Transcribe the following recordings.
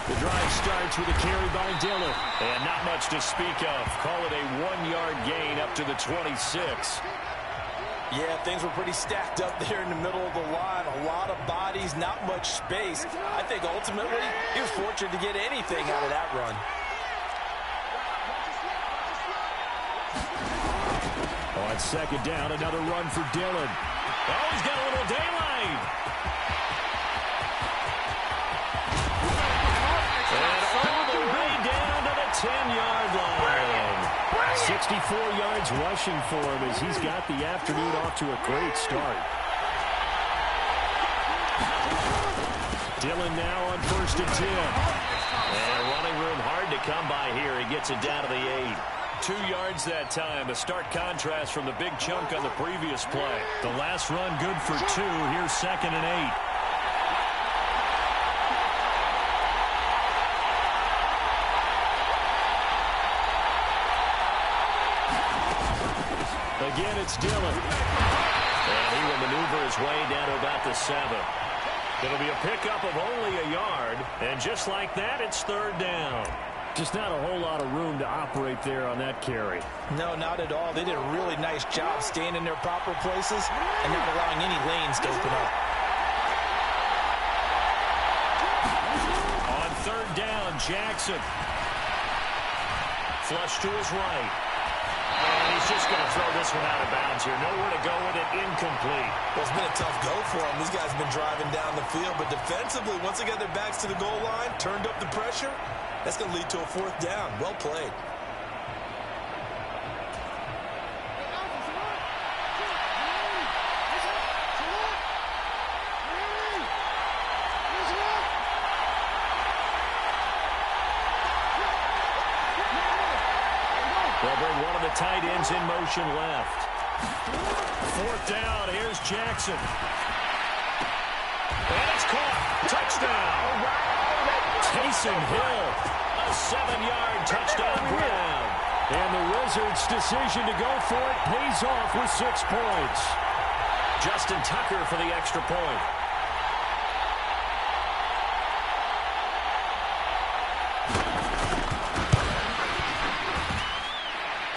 The drive starts with a carry by Dillon. And not much to speak of. Call it a 1-yard gain up to the 26. Yeah, things were pretty stacked up there in the middle of the line. A lot of bodies, not much space. I think ultimately he was fortunate to get anything out of that run. On second down, another run for Dillon. Oh, he's got a little daylight. And all the way down to the 10-yard line. 64 yards rushing for him as he's got the afternoon off to a great start. Dillon now on 1st and 10. And running room hard to come by here. He gets it down to the 8. 2 yards that time. A stark contrast from the big chunk on the previous play. The last run good for 2. Here's 2nd and 8. Again, it's Dillon. And he will maneuver his way down to about the 7. It'll be a pickup of only a yard. And just like that, it's 3rd down. Just not a whole lot of room to operate there on that carry. No, not at all. They did a really nice job staying in their proper places and not allowing any lanes to open up. On 3rd down, Jackson. Flush to his right. And he's just going to throw this one out of bounds here. Nowhere to go with it. Incomplete. Well, it's been a tough go for them. These guys have been driving down the field, but defensively, once they got their backs to the goal line, turned up the pressure, that's going to lead to a 4th down. Well played. They'll bring one of the tight ends in motion left. 4th down. Here's Jackson. And it's caught. Touchdown. Taysom Hill. A 7-yard touchdown grab. And the Wizards' decision to go for it pays off with 6 points. Justin Tucker for the extra point.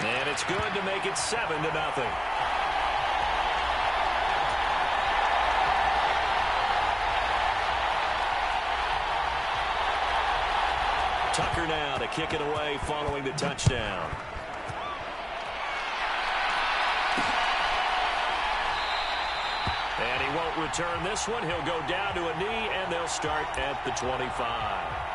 And it's good to make it 7-0. Tucker now to kick it away following the touchdown. And he won't return this one. He'll go down to a knee, and they'll start at the 25.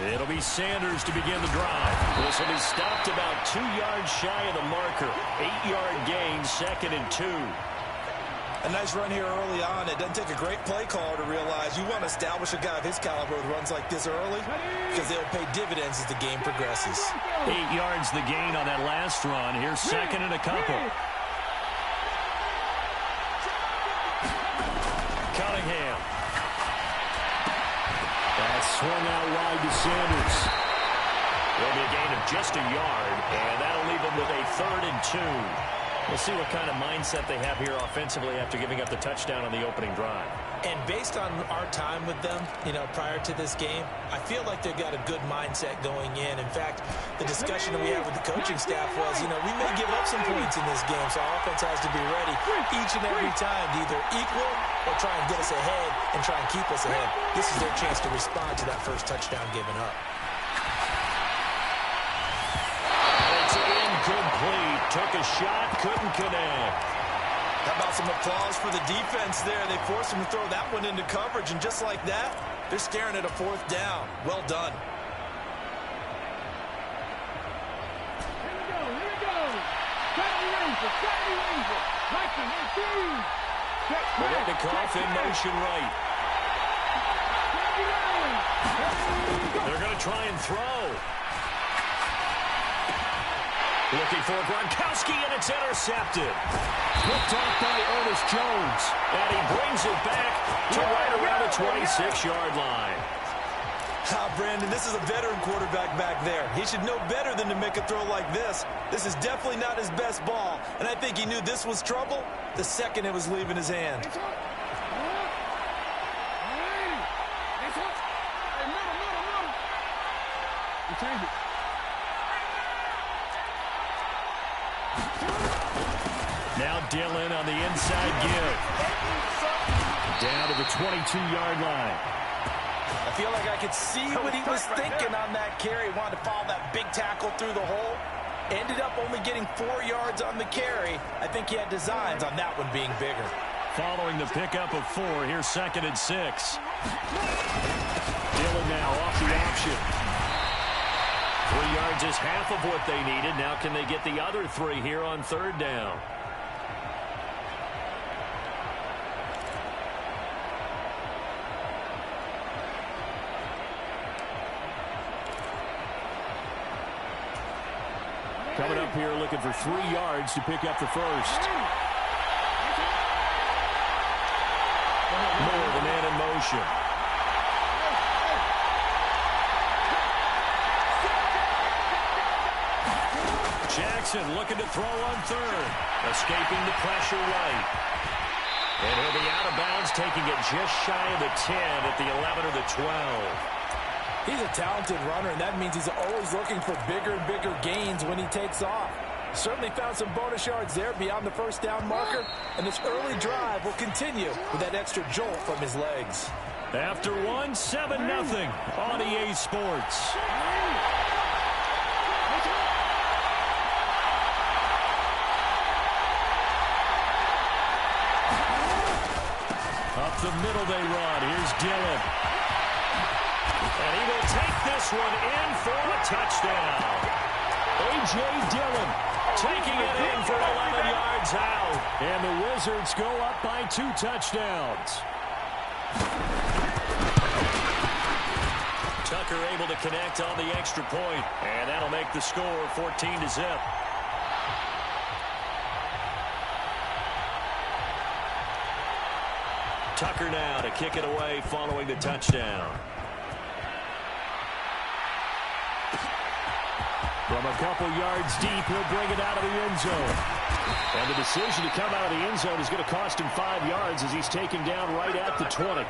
It'll be Sanders to begin the drive. This will be stopped about 2 yards shy of the marker. 8-yard gain, 2nd and 2. A nice run here early on. It doesn't take a great play caller to realize you want to establish a guy of his caliber with runs like this early because they'll pay dividends as the game progresses. 8 yards the gain on that last run. Here's 2nd and a couple. Cunningham. That's swung out wide to Sanders. There'll be a gain of just a yard, and that'll leave them with a 3rd and 2. We'll see what kind of mindset they have here offensively after giving up the touchdown on the opening drive. And based on our time with them, prior to this game, I feel like they've got a good mindset going in. In fact, the discussion that we had with the coaching staff was, we may give up some points in this game, so our offense has to be ready each and every time to either equal or try and get us ahead and try and keep us ahead. This is their chance to respond to that first touchdown given up. It's incomplete. Took a shot, couldn't connect. How about some applause for the defense there? They forced him to throw that one into coverage, and just like that, they're staring at a 4th down. Well done. Here we go. Saturday Ranger. Viking in 3. Metcalf in motion right. They're going to try and throw. Looking for Gronkowski, and it's intercepted. Picked off by Ernest Jones. And he brings it back to right around the 26-yard line. Brandon, this is a veteran quarterback back there. He should know better than to make a throw like this. This is definitely not his best ball, and I think he knew this was trouble the second it was leaving his hand. Now Dillon on the inside give. Down to the 22-yard line. I feel like I could see what he was thinking on that carry. He wanted to follow that big tackle through the hole. Ended up only getting 4 yards on the carry. I think he had designs on that one being bigger. Following the pickup of 4, here's 2nd and 6. Dillon now off the option. 3 yards is half of what they needed. Now can they get the other 3 here on 3rd down? Coming up here looking for 3 yards to pick up the first. Moore, the man in motion. Jackson looking to throw on 3rd. Escaping the pressure right. And he'll be out of bounds, taking it just shy of the 10 at the 11 or the 12. He's a talented runner, and that means he's always looking for bigger and bigger gains when he takes off. Certainly found some bonus yards there beyond the first down marker, and this early drive will continue with that extra jolt from his legs. After 1, 7-0 on EA Sports. Up the middle they run. Here's Dillon. And he will take this one in for a touchdown. A.J. Dillon taking it in for 11 yards out. And the Wizards go up by 2 touchdowns. Tucker able to connect on the extra point. And that'll make the score 14-0. Tucker now to kick it away following the touchdown. From a couple yards deep, he'll bring it out of the end zone. And the decision to come out of the end zone is going to cost him 5 yards as he's taken down right at the 20.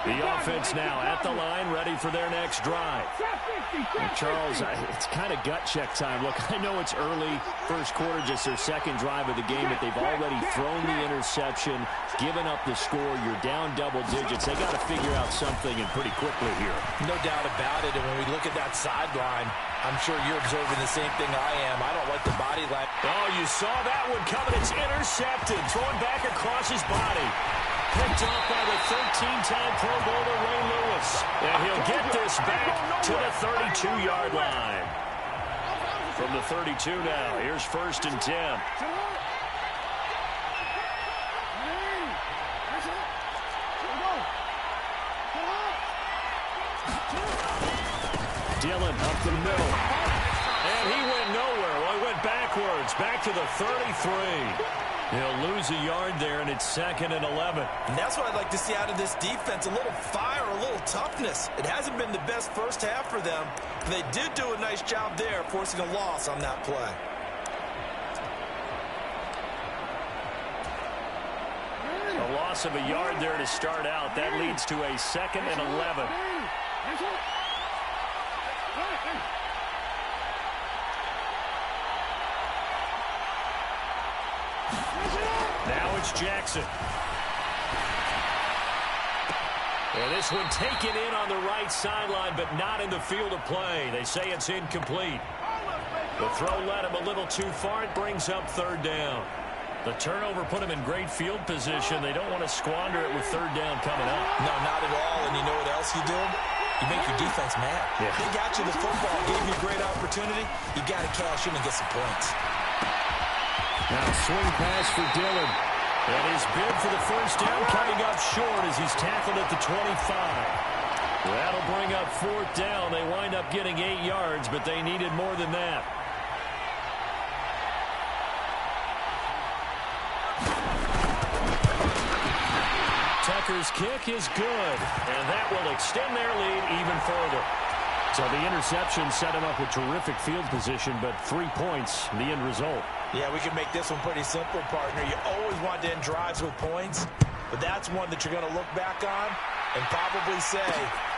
The offense now at the line, ready for their next drive. And Charles, it's kind of gut check time. Look, I know it's early, first quarter, just their second drive of the game, but they've already thrown the interception, given up the score. You're down double digits. They got to figure out something, and pretty quickly here. No doubt about it, and when we look at that sideline, I'm sure you're observing the same thing I am. I don't like the body line. Oh, you saw that one coming. It's intercepted, thrown back across his body. Picked off by the 13-time Pro Bowler Ray Lewis. And he'll get this back to the 32-yard line. From the 32 now, here's 1st and 10. Dillon up the middle. And he went nowhere. Well, he went backwards, back to the 33. He'll lose a yard there, and it's 2nd and 11. And that's what I'd like to see out of this defense, a little fire, a little toughness. It hasn't been the best first half for them. They did do a nice job there, forcing a loss on that play. A loss of a yard there to start out. That leads to a 2nd and 11. Now it's Jackson. And this one taken in on the right sideline, but not in the field of play. They say it's incomplete. The throw led him a little too far. It brings up 3rd down. The turnover put him in great field position. They don't want to squander it with 3rd down coming up. No, not at all. And you know what else you do? You make your defense mad. Yeah. They got you the football, gave you a great opportunity. You got to cash in and get some points. Now swing pass for Dillon. And his bid for the first down coming up short as he's tackled at the 25. That'll bring up fourth down. They wind up getting 8 yards, but they needed more than that. Tucker's kick is good, and that will extend their lead even further. So the interception set him up with terrific field position, but 3 points, the end result. Yeah, we can make this one pretty simple, partner. You always want to end drives with points, but that's one that you're going to look back on and probably say,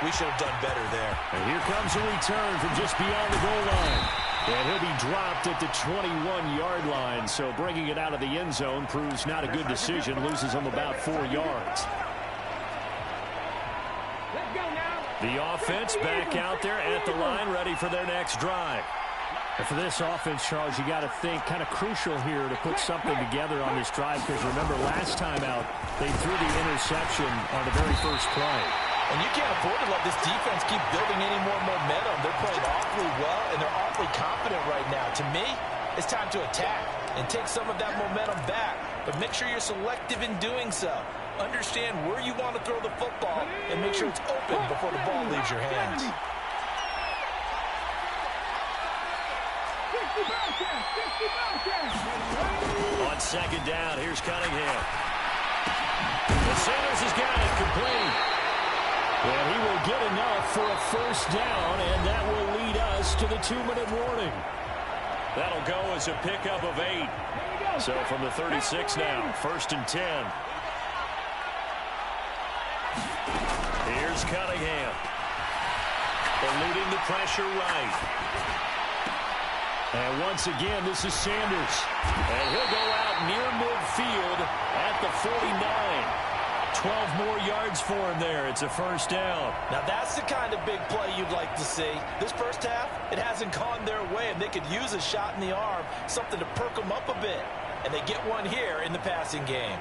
we should have done better there. And here comes a return from just beyond the goal line. And he'll be dropped at the 21-yard line, so bringing it out of the end zone proves not a good decision, loses him about 4 yards. The offense back out there at the line, ready for their next drive. And for this offense, Charles, you got to think kind of crucial here to put something together on this drive, because remember last time out, they threw the interception on the very first play. And you can't afford to let this defense keep building any more momentum. They're playing awfully well, and they're awfully confident right now. To me, it's time to attack and take some of that momentum back, but make sure you're selective in doing so. Understand where you want to throw the football and make sure it's open before the ball leaves your hands. On second down, here's Cunningham. The Sanders has got it complete. And he will get enough for a first down, and that will lead us to the 2-minute warning. That'll go as a pickup of 8. So from the 36 now, 1st and 10. Here's Cunningham. Eluding the pressure right. And once again, this is Sanders. And he'll go out near midfield at the 49. 12 more yards for him there. It's a first down. Now that's the kind of big play you'd like to see. This first half, it hasn't gone their way, and they could use a shot in the arm, something to perk them up a bit. And they get one here in the passing game.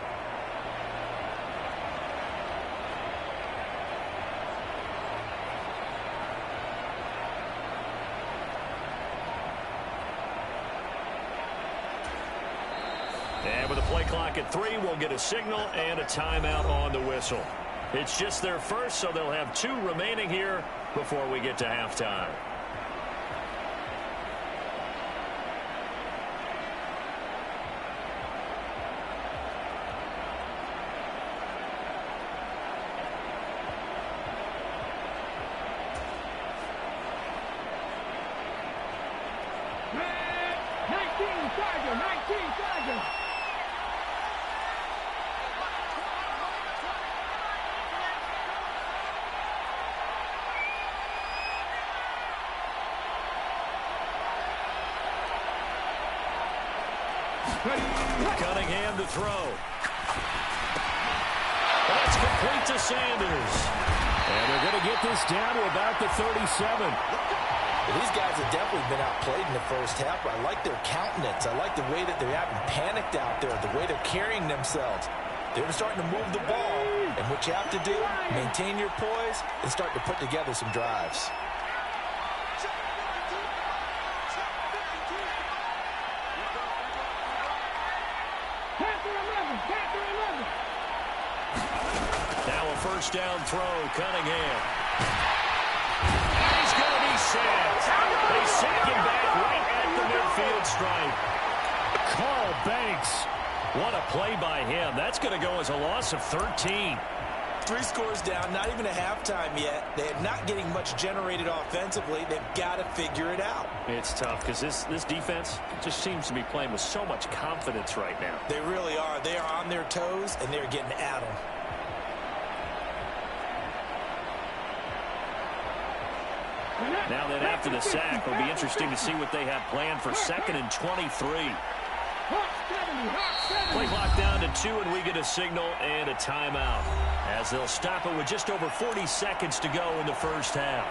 And with a play clock at 3, we'll get a signal and a timeout on the whistle. It's just their first, so they'll have 2 remaining here before we get to halftime. Cunningham to throw. That's complete to Sanders. And they're going to get this down to about the 37. These guys have definitely been outplayed in the first half, but I like their countenance. I like the way that they haven't panicked out there, the way they're carrying themselves. They're starting to move the ball, and what you have to do, maintain your poise and start to put together some drives. Now a first down throw, Cunningham. He's going to be sacked. They sack him back right at the midfield stripe. Carl Banks, what a play by him. That's going to go as a loss of 13. 3 scores down, not even a halftime yet. They're not getting much generated offensively. They've got to figure it out. It's tough because this defense just seems to be playing with so much confidence right now. They really are. They are on their toes, and they're getting at them. Now then, after the sack, it'll be interesting to see what they have planned for 2nd and 23. Play clock down to 2, and we get a signal and a timeout, as they'll stop it with just over 40 seconds to go in the first half.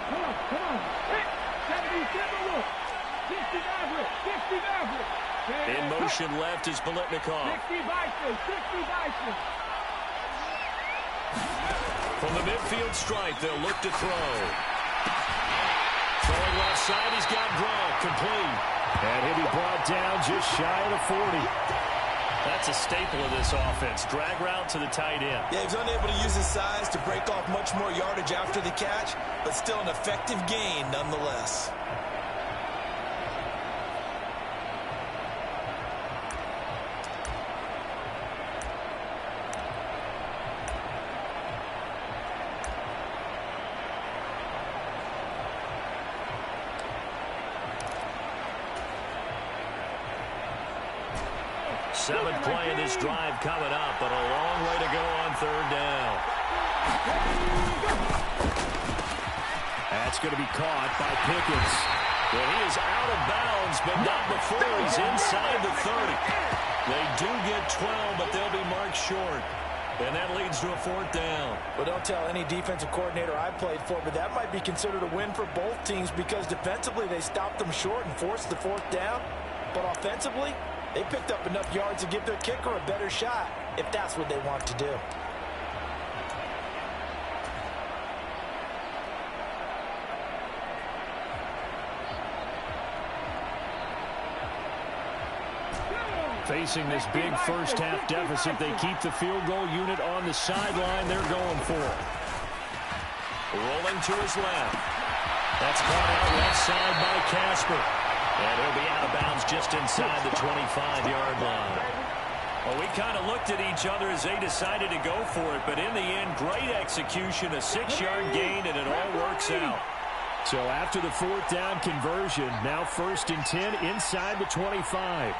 Come on. Hey, 77 look. 69 look. 69 look. In motion left is Biletnikoff. 60 Bison. From the midfield stripe, they'll look to throw. Throwing left side, he's got Gronk, complete. And he'll be brought down just shy of the 40. That's a staple of this offense. Drag route to the tight end. Yeah, he's unable to use his size to break off much more yardage after the catch, but still an effective gain nonetheless. Seventh play of this drive coming up, but a long way to go on third down. That's going to be caught by Pickens. But he is out of bounds, but not before he's inside the 30. They do get 12, but they'll be marked short. And that leads to a fourth down. Well, don't tell any defensive coordinator I played for, but that might be considered a win for both teams because defensively they stopped them short and forced the fourth down. But offensively, they picked up enough yards to give their kicker a better shot, if that's what they want to do. Facing this big first-half deficit, they keep the field goal unit on the sideline. They're going for it. Rolling to his left. That's caught out left side by Casper. And he'll be out of bounds just inside the 25-yard line. Well, we kind of looked at each other as they decided to go for it, but in the end, great execution, a 6-yard gain, and it all works out. So after the fourth down conversion, now 1st and 10 inside the 25.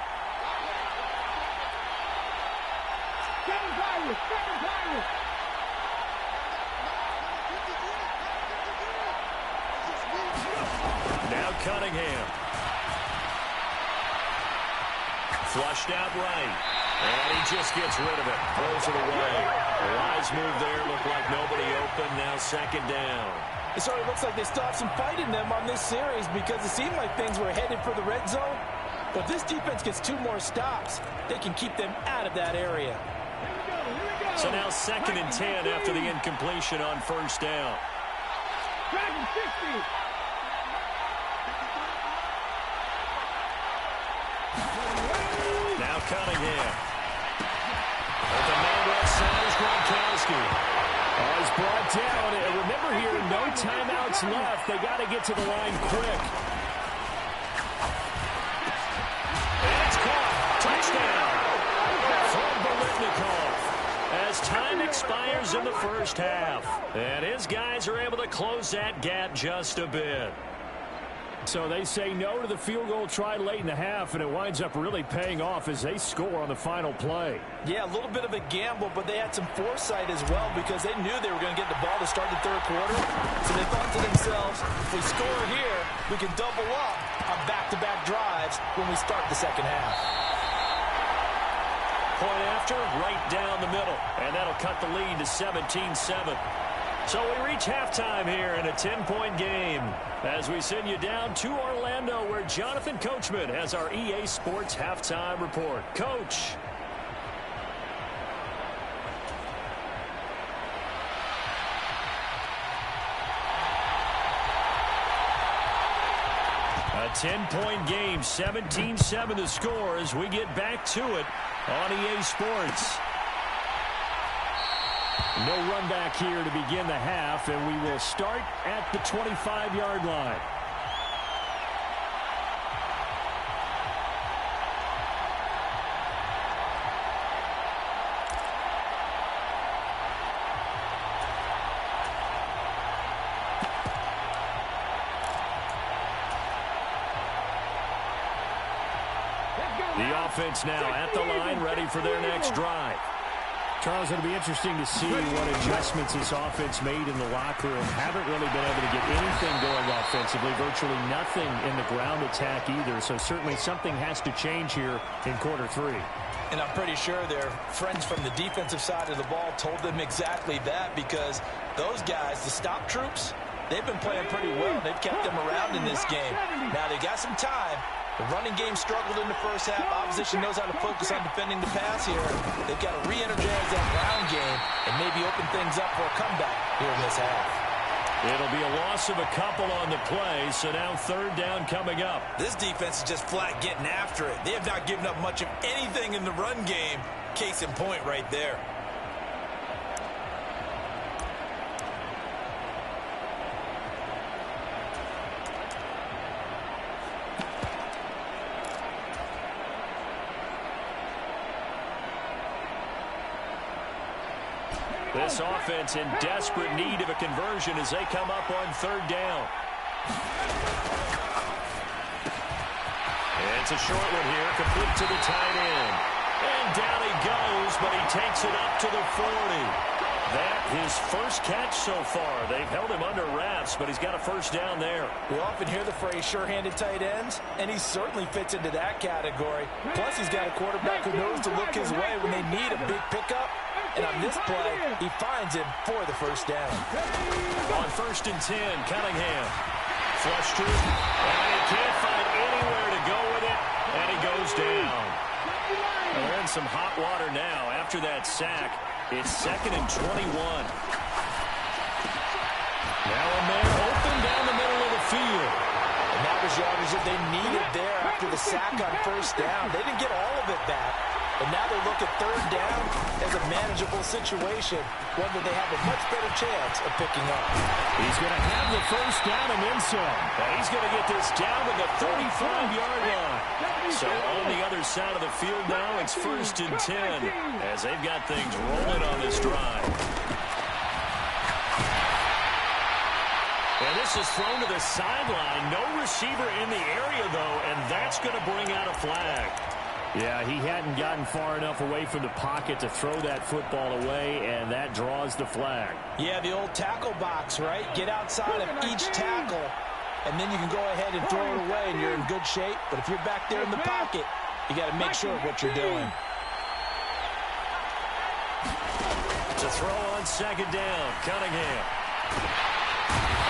Now Cunningham. Flushed out right. And he just gets rid of it. Throws it away. A wise move there. Looked like nobody open. Now 2nd down. It sort of looks like they still have some fight in them on this series because it seemed like things were headed for the red zone. But if this defense gets 2 more stops, they can keep them out of that area. So now 2nd and 10 after the incompletion on 1st down. Now Cunningham. With the man right side is Gronkowski. Oh, he's brought down. And remember here, no timeouts left. They got to get to the line quick. And it's caught. Touchdown. From Bolitnikov. As time expires in the first half. And his guys are able to close that gap just a bit. So they say no to the field goal try late in the half, and it winds up really paying off as they score on the final play. Yeah, a little bit of a gamble, but they had some foresight as well because they knew they were going to get the ball to start the 3rd quarter. So they thought to themselves, if we score here, we can double up on back-to-back drives when we start the 2nd half. Point after, right down the middle, and that'll cut the lead to 17-7. So we reach halftime here in a 10-point game as we send you down to Orlando where Jonathan Coachman has our EA Sports halftime report. Coach. A 10-point game, 17-7 the score as we get back to it on EA Sports. No run back here to begin the half, and we will start at the 25-yard line. The offense now at the line, ready for their next drive. Charles, it'll be interesting to see what adjustments this offense made in the locker room. Haven't really been able to get anything going offensively, virtually nothing in the ground attack either. So certainly something has to change here in quarter 3. And I'm pretty sure their friends from the defensive side of the ball told them exactly that because those guys, the stop troops, they've been playing pretty well. They've kept them around in this game. Now they got some time. The running game struggled in the first half. Opposition knows how to focus on defending the pass here. They've got to re-energize that ground game and maybe open things up for a comeback here in this half. It'll be a loss of a couple on the play, so now third down coming up. This defense is just flat getting after it. They have not given up much of anything in the run game. Case in point right there. This offense in desperate need of a conversion as they come up on third down. And it's a short one here, complete to the tight end. And down he goes, but he takes it up to the 40. That his first catch so far. They've held him under wraps, but he's got a first down there. We often hear the phrase sure-handed tight ends, and he certainly fits into that category. Plus, he's got a quarterback who knows to look his way when they need a big pickup. And on this play, he finds him for the first down. On 1st and 10, Cunningham. Flush through, and he can't find anywhere to go with it, and he goes down. Well, they're in some hot water now. After that sack, it's 2nd and 21. Now a man open down the middle of the field. And that was yardage that they needed there after the sack on first down. They didn't get all of it back. And now they look at third down as a manageable situation, one that they have a much better chance of picking up. He's going to have the first down and then some. He's going to get this down to the 35-yard line. So on the other side of the field now, it's 1st and 10 as they've got things rolling on this drive. And this is thrown to the sideline. No receiver in the area, though, and that's going to bring out a flag. Yeah, he hadn't gotten far enough away from the pocket to throw that football away, and that draws the flag. Yeah, the old tackle box, right? Get outside of each tackle, and then you can go ahead and throw it away, and you're in good shape. But if you're back there in the pocket, you got to make sure of what you're doing. To throw on 2nd down, Cunningham.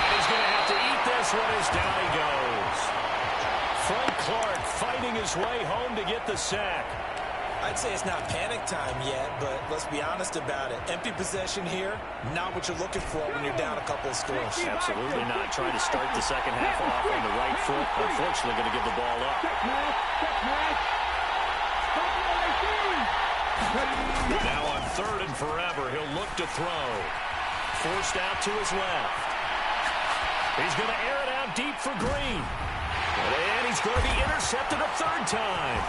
And he's going to have to eat this one as down he goes. Frank Clark fighting his way home to get the sack. I'd say it's not panic time yet, but let's be honest about it. Empty possession here, not what you're looking for when you're down a couple of scores. Absolutely not. Trying to start the second half off on the right foot. Unfortunately, going to give the ball up. Now on 3rd and forever, he'll look to throw. Forced out to his left. He's going to air it out deep for Green. And he's going to be intercepted a 3rd time.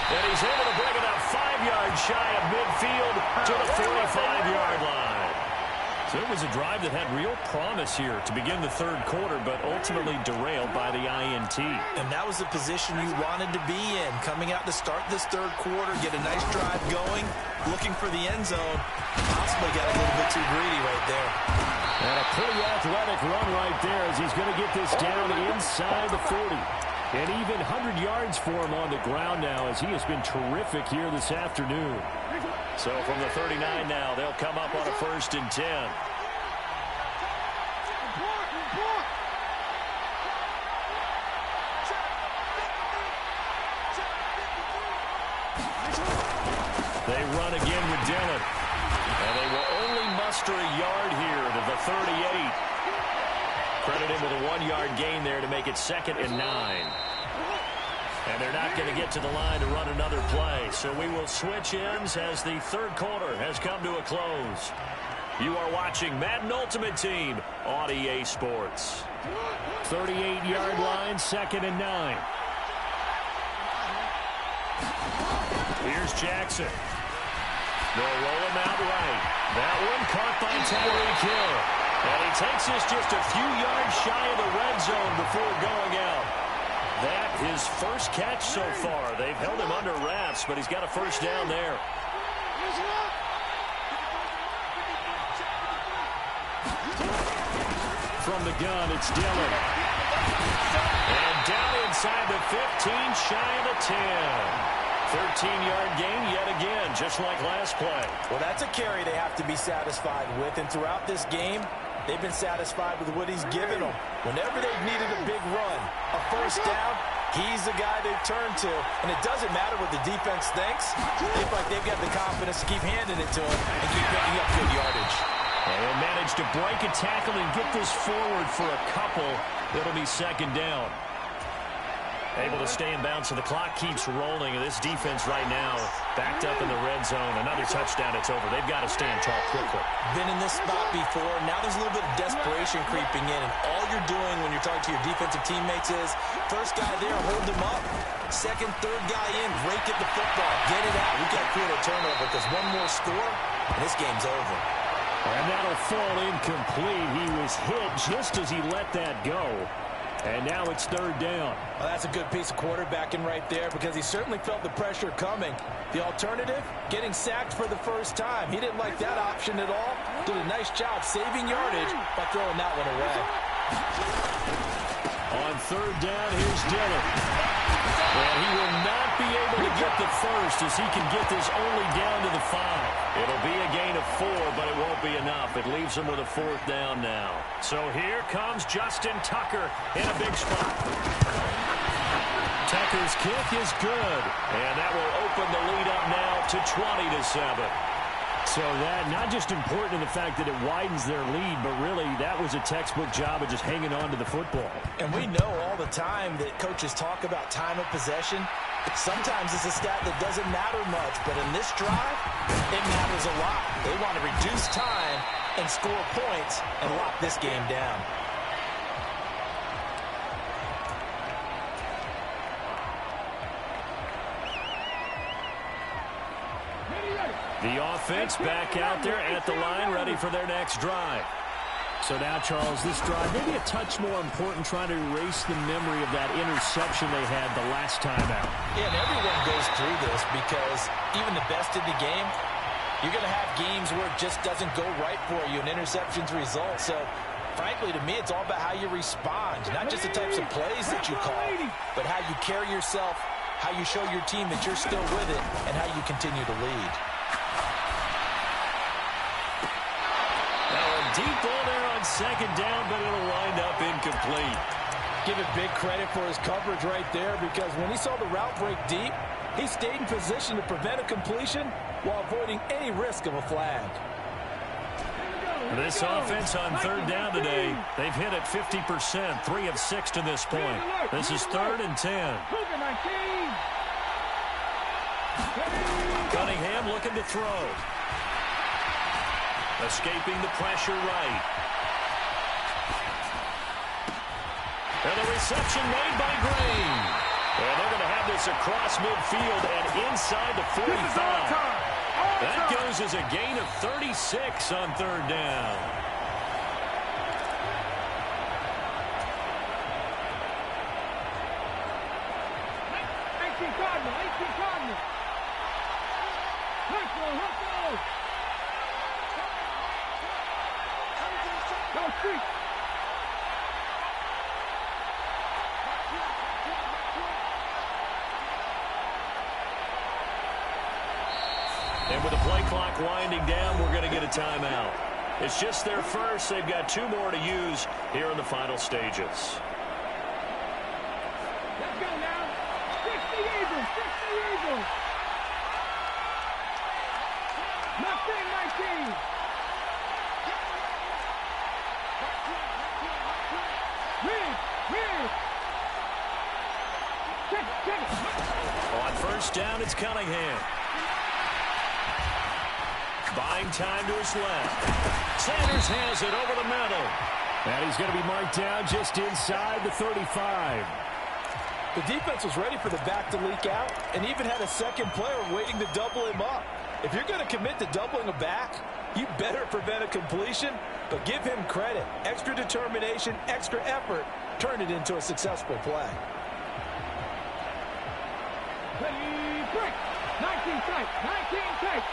And he's able to bring it up 5 yards shy of midfield to the 45-yard line. So it was a drive that had real promise here to begin the 3rd quarter, but ultimately derailed by the INT. And that was the position you wanted to be in, coming out to start this 3rd quarter, get a nice drive going, looking for the end zone. Possibly got a little bit too greedy right there. And a pretty athletic run right there as he's going to get this down inside the 40. And even 100 yards for him on the ground now as he has been terrific here this afternoon. So from the 39 now, they'll come up on a 1st and 10. They run again with Dillon. And they will only muster a yard here to the 38. Credit him with a 1-yard gain there to make it 2nd and 9. And they're not going to get to the line to run another play. So we will switch ends as the 3rd quarter has come to a close. You are watching Madden Ultimate Team on EA Sports. 38-yard line, 2nd and 9. Here's Jackson. They'll roll him out right. That one caught by Tyreek Hill. And he takes this just a few yards shy of the red zone before going out. That his first catch so far. They've held him under wraps, but he's got a first down there. From the gun, it's Dillon. And down inside the 15, shy of the 10. 13-yard gain yet again, just like last play. Well, that's a carry they have to be satisfied with. And throughout this game, they've been satisfied with what he's given them. Whenever they've needed a big run, a first down, he's the guy they've turned to. And it doesn't matter what the defense thinks. They feel like they've got the confidence to keep handing it to him and keep picking up good yardage. And he'll manage to break a tackle and get this forward for a couple. It'll be second down. Able to stay in bounds, so the clock keeps rolling. And this defense right now backed up in the red zone. Another touchdown, it's over. They've got to stand tall quickly. Been in this spot before. Now there's a little bit of desperation creeping in. And all you're doing when you're talking to your defensive teammates is, first guy there, hold them up. Second, third guy in, rake at the football. Get it out. We've got to create a turnover because one more score, and this game's over. And that'll fall incomplete. He was hit just as he let that go. And now it's third down. Well, that's a good piece of quarterbacking right there because he certainly felt the pressure coming. The alternative, getting sacked for the first time. He didn't like that option at all. Did a nice job saving yardage by throwing that one away. On third down, here's Dillon. And he will not be able to get the first as he can get this only down to the 5. It'll be a gain of 4, but it won't be enough. It leaves him with a fourth down now. So here comes Justin Tucker in a big spot. Tucker's kick is good. And that will open the lead up now to 20-7. So that, not just important in the fact that it widens their lead, but really that was a textbook job of just hanging on to the football. And we know all the time that coaches talk about time of possession. Sometimes it's a stat that doesn't matter much, but in this drive, it matters a lot. They want to reduce time and score points and lock this game down. The offense back out there at the line, ready for their next drive. So now, Charles, this drive maybe a touch more important, trying to erase the memory of that interception they had the last time out. Yeah, and everyone goes through this because even the best in the game, you're going to have games where it just doesn't go right for you, and interceptions result. So, frankly, to me, it's all about how you respond, not just the types of plays that you call, but how you carry yourself, how you show your team that you're still with it, and how you continue to lead. Deep ball there on second down, but it'll wind up incomplete. Give it big credit for his coverage right there because when he saw the route break deep, he stayed in position to prevent a completion while avoiding any risk of a flag. This offense on third down today, they've hit it 50%, 3 of 6 to this point. This is 3rd and 10. Cunningham looking to throw. Escaping the pressure right. And the reception made by Green. And they're going to have this across midfield and inside the 45. That goes as a gain of 36 on third down. And with the play clock winding down, we're going to get a timeout. It's just their first. They've got 2 more to use here in the final stages. Let's go now. 60 Eagles, 60 Eagles. Nothing, my team. On first down, it's Cunningham. Buying time to his left. Sanders has it over the middle. And he's going to be marked down just inside the 35. The defense was ready for the back to leak out and even had a second player waiting to double him up. If you're going to commit to doubling a back, you better prevent a completion, but give him credit. Extra determination, extra effort, turn it into a successful play. Break. 19 tight. 19 tight.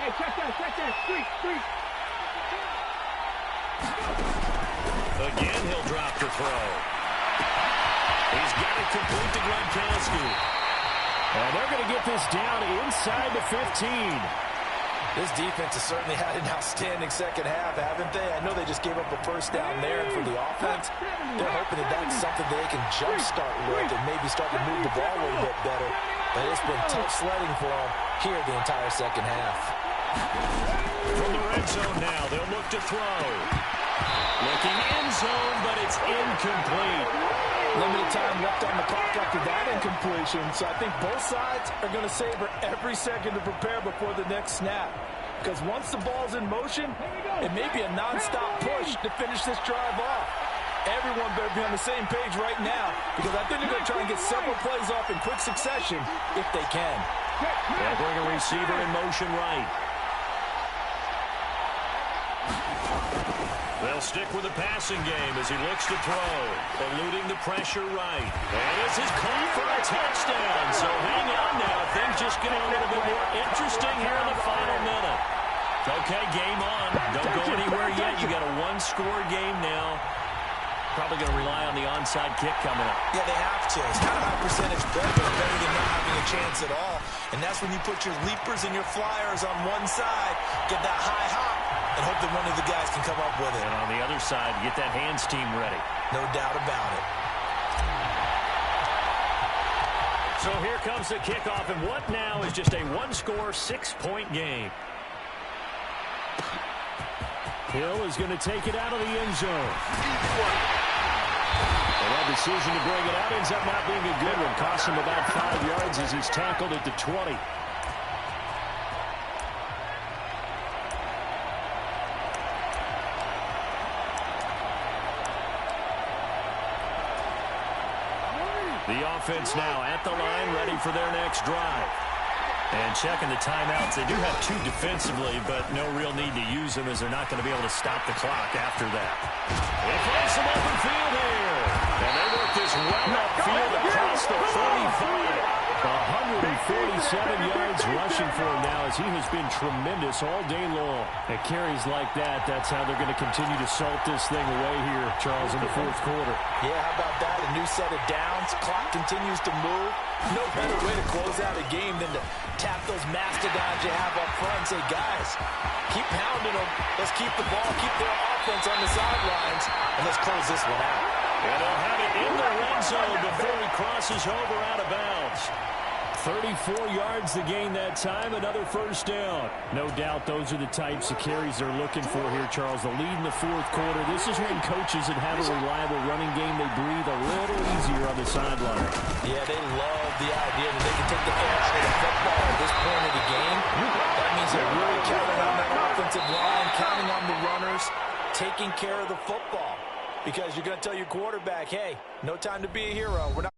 Hey, check that. Street. Again, he'll drop the throw. He's got it complete to Gronkowski. And they're going to get this down inside the 15. This defense has certainly had an outstanding second half, haven't they? I know they just gave up a first down there, and for the offense, they're hoping that that's something they can jumpstart with and maybe start to move the ball a little bit better. But it's been tough sledding for them here the entire second half. From the red zone now, they'll look to throw. Looking end zone, but it's incomplete. Limited time left on the clock after that incompletion, so I think both sides are going to savor every second to prepare before the next snap. Because once the ball's in motion, it may be a nonstop push to finish this drive off. Everyone better be on the same page right now, because I think they're going to try and get several plays off in quick succession if they can. They'll bring a receiver in motion right. They'll stick with the passing game as he looks to throw. Eluding the pressure right. And this is caught for a touchdown. So hang on now. Things just get a little bit more interesting here in the final minute. Okay, game on. Don't go anywhere yet. You got a one-score game now. Probably going to rely on the onside kick coming up. Yeah, they have to. It's not a high percentage bet, but it's better than not having a chance at all. And that's when you put your leapers and your flyers on one side, get that high hop, and hope that one of the guys can come up with it. And on the other side, get that hands team ready. No doubt about it. So here comes the kickoff, and what now is just a one-score, 6-point game. Hill is going to take it out of the end zone. And that decision to bring it out ends up not being a good one. Costs him about 5 yards as he's tackled at the 20. The offense now at the line, ready for their next drive. And checking the timeouts. They do have 2 defensively, but no real need to use them as they're not going to be able to stop the clock after that. They find some open field here. And they work this well upfield across the 45. 147 yards rushing for him now as he has been tremendous all day long. At carries like that, that's how they're going to continue to salt this thing away here, Charles, in the fourth quarter. Yeah, how about that? A new set of downs. Clock continues to move. No better way to close out a game than to tap those mastodons you have up front and say, guys, keep pounding them. Let's keep the ball, keep their offense on the sidelines, and let's close this one out. And they'll have it in the red zone before he crosses over out of bounds. 34 yards to gain that time, another first down. No doubt those are the types of carries they're looking for here, Charles. The lead in the fourth quarter. This is when coaches that have a reliable running game, they breathe a little easier on the sideline. Yeah, they love the idea that they can take the air out of the football at this point of the game. That means they're really counting on that offensive line, counting on the runners, taking care of the football. Because you're going to tell your quarterback, hey, no time to be a hero. We're not